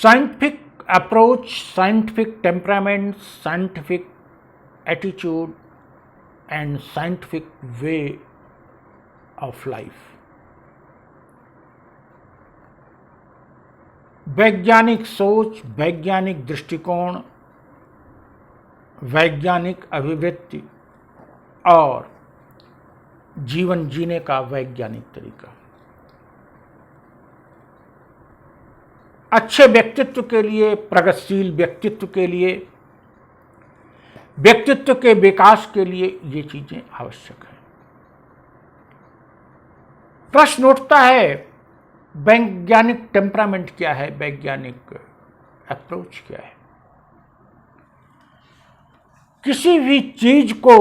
Scientific approach, scientific temperament, scientific attitude and scientific way of life. वैज्ञानिक सोच, वैज्ञानिक दृष्टिकोण, वैज्ञानिक अभिव्यक्ति और जीवन जीने का वैज्ञानिक तरीका अच्छे व्यक्तित्व के लिए, प्रगतिशील व्यक्तित्व के लिए, व्यक्तित्व के विकास के लिए ये चीजें आवश्यक है। प्रश्न उठता है वैज्ञानिक टेम्परामेंट क्या है, वैज्ञानिक अप्रोच क्या है। किसी भी चीज को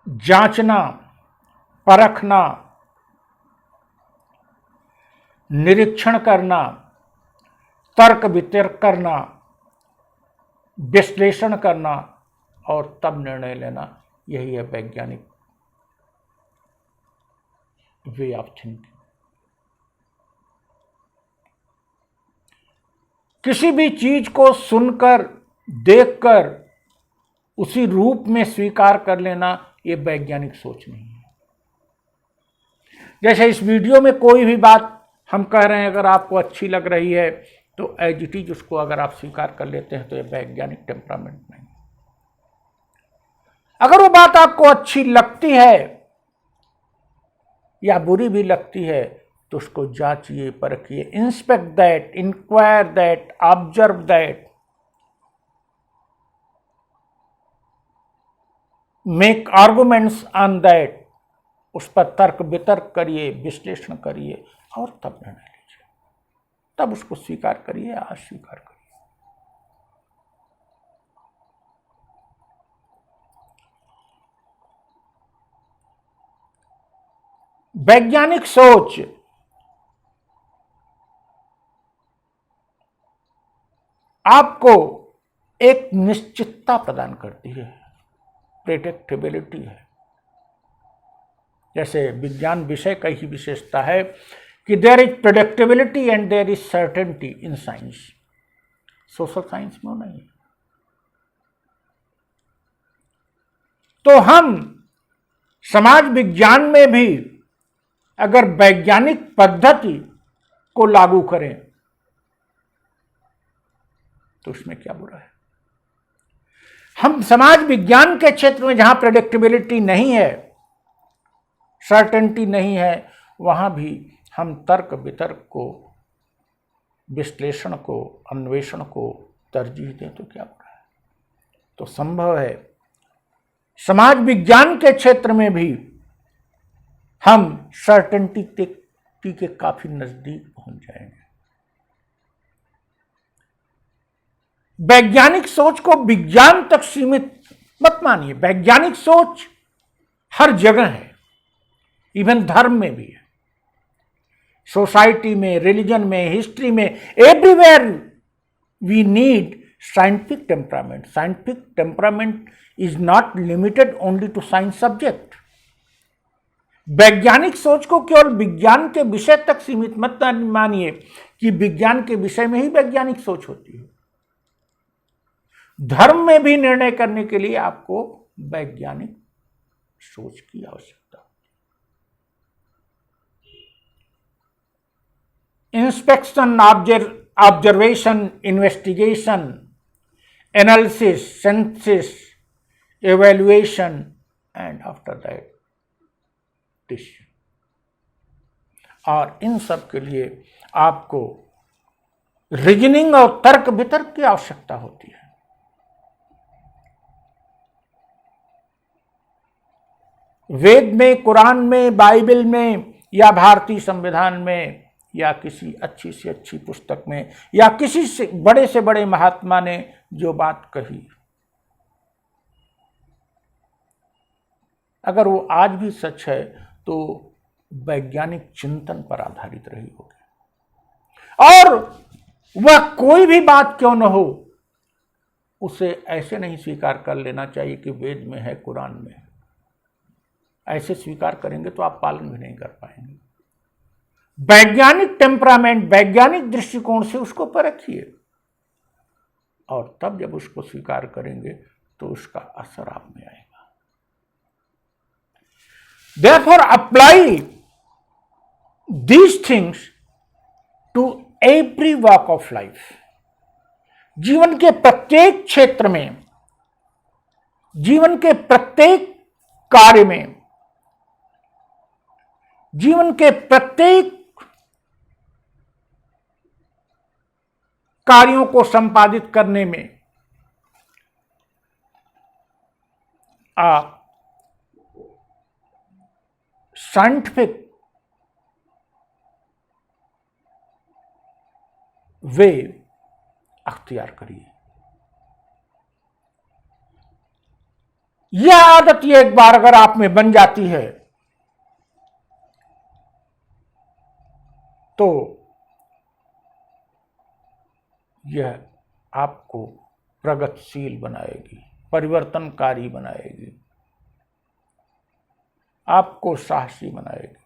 जांचना, परखना, निरीक्षण करना, तर्क वितर्क करना, विश्लेषण करना और तब निर्णय लेना, यही है वैज्ञानिक वे ऑफ थिंकिंग। किसी भी चीज को सुनकर, देखकर उसी रूप में स्वीकार कर लेना, ये वैज्ञानिक सोच नहीं है। जैसे इस वीडियो में कोई भी बात हम कह रहे हैं, अगर आपको अच्छी लग रही है तो एज इट इज उसको अगर आप स्वीकार कर लेते हैं तो ये वैज्ञानिक टेम्परामेंट नहीं। अगर वो बात आपको अच्छी लगती है या बुरी भी लगती है तो उसको जांचिए, परखिए, inspect that, inquire that, observe that, make arguments on that, उस पर तर्क वितर्क करिए, विश्लेषण करिए और तब निर्णय लीजिए, तब उसको स्वीकार करिए या अस्वीकार करिए। वैज्ञानिक सोच आपको एक निश्चितता प्रदान करती है, प्रेडिक्टेबिलिटी है। जैसे विज्ञान विषय का ही विशेषता है कि there is predictability and there is certainty in science. Social science में नहीं। तो हम समाज विज्ञान में भी अगर वैज्ञानिक पद्धति को लागू करें तो उसमें क्या बुरा है। हम समाज विज्ञान के क्षेत्र में जहां प्रेडिक्टेबिलिटी नहीं है, सर्टेनिटी नहीं है, वहां भी हम तर्क वितर्क को, विश्लेषण को, अन्वेषण को तरजीह दें तो क्या बुरा है। तो संभव है समाज विज्ञान के क्षेत्र में भी हम सर्टेनिटी के काफी नजदीक पहुंच जाएंगे। वैज्ञानिक सोच को विज्ञान तक सीमित मत मानिए। वैज्ञानिक सोच हर जगह है, इवन धर्म में भी है, सोसाइटी में, रिलीजन में, हिस्ट्री में, everywhere we need scientific temperament. Scientific temperament is not limited only to science subject. वैज्ञानिक सोच को केवल विज्ञान के विषय तक सीमित मत मानिए कि विज्ञान के विषय में ही वैज्ञानिक सोच होती है। धर्म में भी निर्णय करने के लिए आपको वैज्ञानिक सोच की आवश्यकता है। Inspection, observation, investigation, analysis, synthesis, evaluation and after that decision. और इन सब के लिए आपको रीजनिंग और तर्क वितर्क की आवश्यकता होती है। वेद में, कुरान में, बाइबल में या भारतीय संविधान में या किसी अच्छी से अच्छी पुस्तक में या किसी से बड़े महात्मा ने जो बात कही, अगर वो आज भी सच है तो वैज्ञानिक चिंतन पर आधारित रही होगी। और वह कोई भी बात क्यों न हो, उसे ऐसे नहीं स्वीकार कर लेना चाहिए कि वेद में है, कुरान में है। ऐसे स्वीकार करेंगे तो आप पालन भी नहीं कर पाएंगे। वैज्ञानिक टेम्परामेंट, वैज्ञानिक दृष्टिकोण से उसको परखिए, और तब जब उसको स्वीकार करेंगे तो उसका असर आप में आएगा। Therefore, apply these things to every walk of life. जीवन के प्रत्येक क्षेत्र में, जीवन के प्रत्येक कार्य में, जीवन के प्रत्येक कार्यों को संपादित करने में आप साइंटिफिक वे अख्तियार करिए। यह आदत ये एक बार अगर आप में बन जाती है तो यह आपको प्रगतिशील बनाएगी, परिवर्तनकारी बनाएगी, आपको साहसी बनाएगी।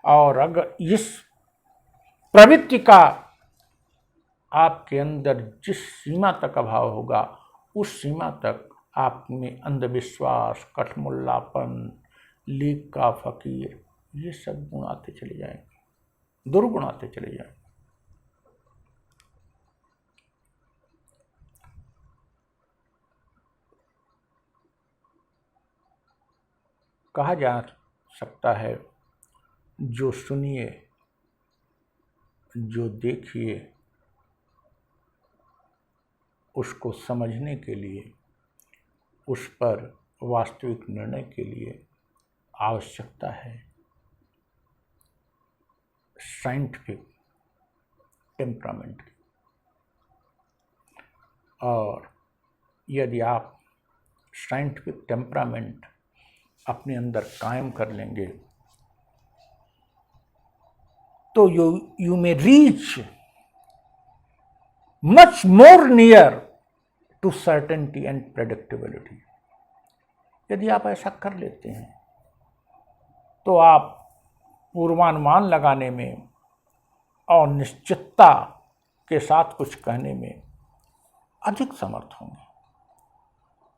और अगर इस प्रवृत्ति का आपके अंदर जिस सीमा तक अभाव होगा, उस सीमा तक आप में अंधविश्वास, कठमुल्लापन, लीक का फकीर, ये सब गुण आते चले जाएंगे, दुर्गुण आते चले जाएंगे। कहा जा सकता है, जो सुनिए, जो देखिए, उसको समझने के लिए, उस पर वास्तविक निर्णय के लिए आवश्यकता है साइंटिफिक टेम्परामेंट की। और यदि आप साइंटिफिक टेम्परामेंट अपने अंदर कायम कर लेंगे तो you may reach much more near to certainty and predictability. यदि आप ऐसा कर लेते हैं तो आप पूर्वानुमान लगाने में और निश्चितता के साथ कुछ कहने में अधिक समर्थ होंगे।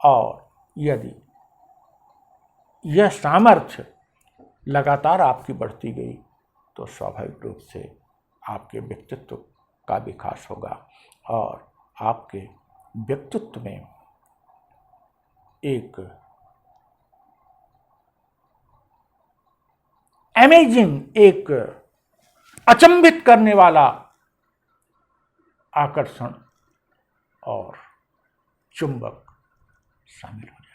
और यदि यह सामर्थ्य लगातार आपकी बढ़ती गई तो स्वाभाविक रूप से आपके व्यक्तित्व का विकास होगा और आपके व्यक्तित्व में एक अमेजिंग, एक अचंभित करने वाला आकर्षण और चुंबक शामिल हो जाए।